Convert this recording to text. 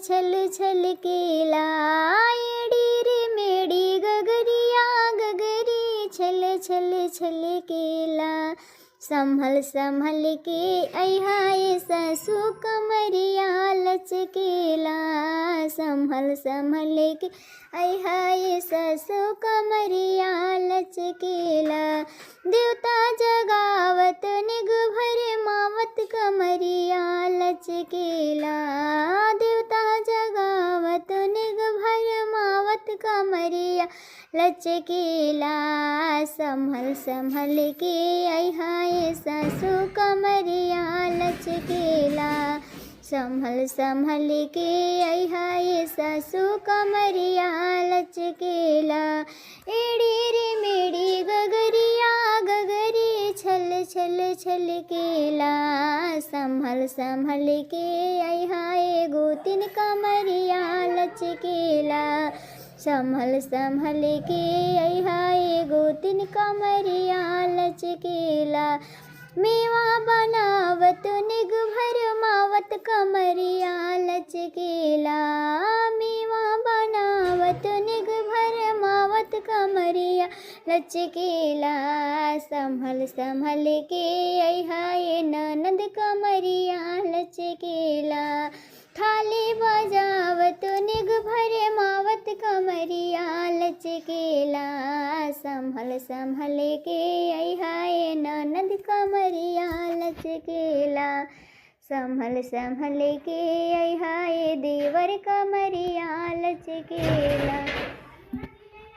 छल छल केला। एड़ी रे मेड़ी गगरिया गगरी छल छल छल केला। संभल संभल के अहाए सासू कमरिया लचकेला। संभल संभल के अहाए सासू कमरिया लचकेला। देवता जगावत निग भर मावत कमरिया लचकेला। देवता जगावत निग भर मावत कमरिया लचकेला। संभल संभल के अहाए सासू कमरिया लचकेला। संभल संभल के अहाए सासू कमरिया लचकेला। एड़ी रे मेड़ी गगरिया गगरी छल छल छल केला। संभल संभल के अहाए गोतिन कमरिया लचकेला। संभल संभल के अहाए गोतिन कमरिया लचकेला। मेवा बनावत निग भर मावत कमरिया लचकेला। मेवा बनावत निग भर मावत कमरिया लचकेला। संभल संभल के अहाए ननद कमरिया लचकेला। थाली बजावत निग भर मावत कमरिया लचकेला। संभल संभल के अहाए ननद कमरिया लचकेला। संभल संभल के अहाए देवर कमरिया लचकेला।